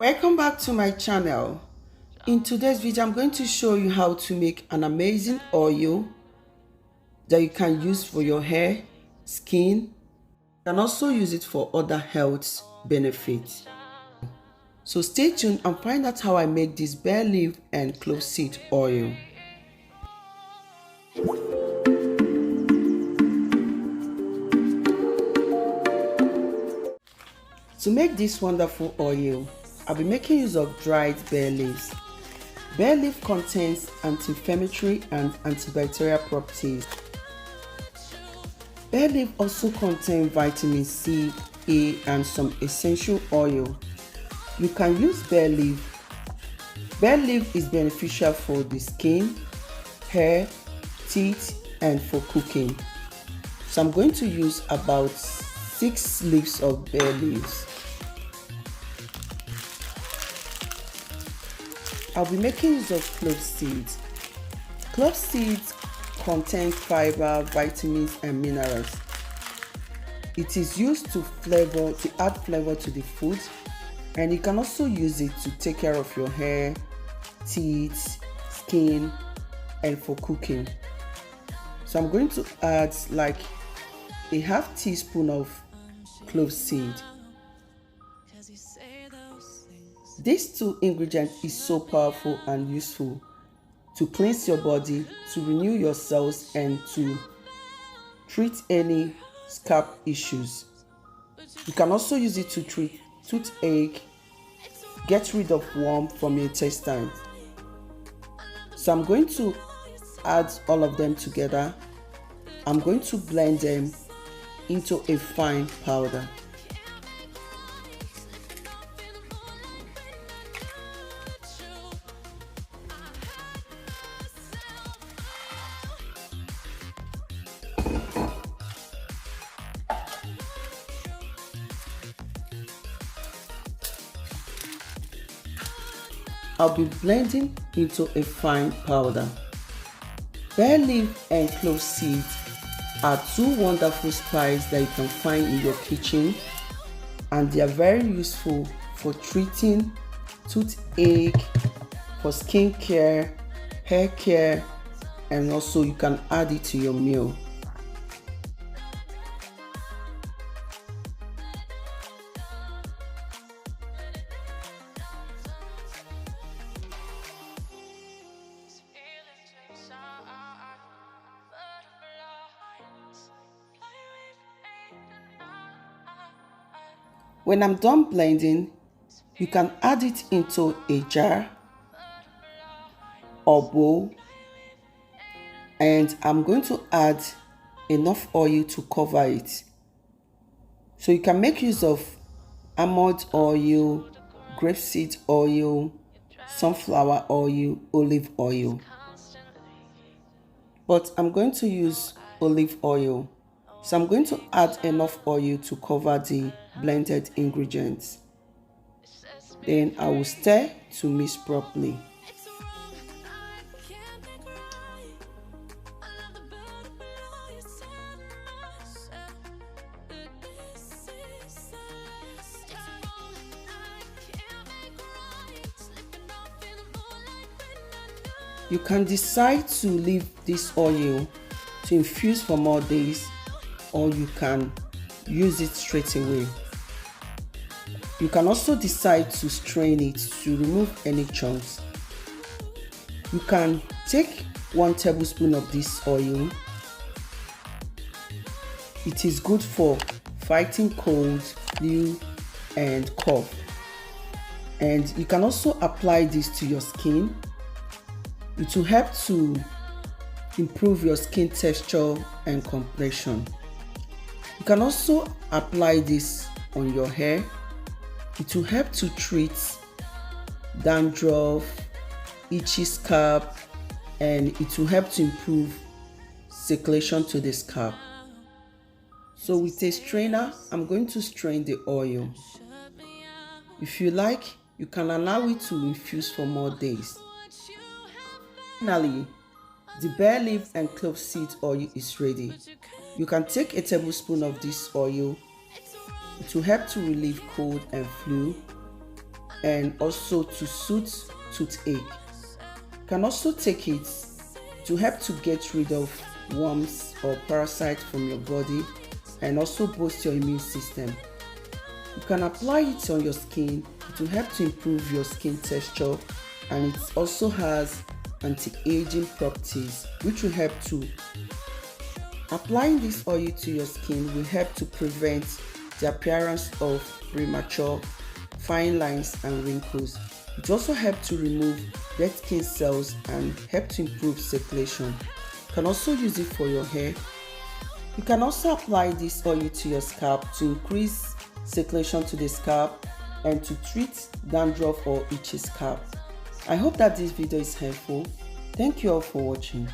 Welcome back to my channel. In today's video, I'm going to show you how to make an amazing oil that you can use for your hair, skin. You can also use it for other health benefits. So stay tuned and find out how I make this bay leaf and clove seed oil. To make this wonderful oil, I'll be making use of dried bay leaves. Bay leaf contains anti-inflammatory and antibacterial properties. Bay leaf also contains vitamin C, A, and some essential oil. You can use bay leaf. Bay leaf is beneficial for the skin, hair, teeth, and for cooking. So I'm going to use about 6 leaves of bay leaves. I'll be making use of clove seeds. Clove seeds contain fiber, vitamins, and minerals. It is used to add flavor to the food, and you can also use it to take care of your hair, teeth, skin, and for cooking. So I'm going to add like a half teaspoon of clove seed. These two ingredients is so powerful and useful to cleanse your body, to renew your cells, and to treat any scalp issues. You can also use it to treat toothache, get rid of worm from your intestines. So I'm going to add all of them together. I'm going to blend them into a fine powder. I'll be blending into a fine powder. Bay leaf and clove seeds are two wonderful spices that you can find in your kitchen, and they are very useful for treating toothache, for skin care, hair care, and also you can add it to your meal. When I'm done blending, you can add it into a jar or bowl, and I'm going to add enough oil to cover it. So you can make use of almond oil, grapeseed oil, sunflower oil, olive oil. But I'm going to use olive oil. So I'm going to add enough oil to cover the blended ingredients. Then I will stir to mix properly. You can decide to leave this oil to infuse for more days, or you can use it straight away. You can also decide to strain it to remove any chunks. You can take 1 tablespoon of this oil. It is good for fighting colds, flu, and cough. And you can also apply this to your skin. It will help to improve your skin texture and complexion. You can also apply this on your hair. It will help to treat dandruff, itchy scalp, and it will help to improve circulation to the scalp. So with a strainer, I'm going to strain the oil. If you like, you can allow it to infuse for more days. Finally, the bay leaf and clove seed oil is ready. You can take a tablespoon of this oil. It will help to relieve cold and flu, and also to soothe toothache. You can also take it to help to get rid of worms or parasites from your body and also boost your immune system. You can apply it on your skin to help to improve your skin texture, and it also has anti-aging properties which will help to. Applying this oil to your skin will help to prevent the appearance of premature fine lines and wrinkles. It also helps to remove dead skin cells and help to improve circulation. You can also use it for your hair. You can also apply this oil to your scalp to increase circulation to the scalp and to treat dandruff or itchy scalp. I hope that this video is helpful. Thank you all for watching.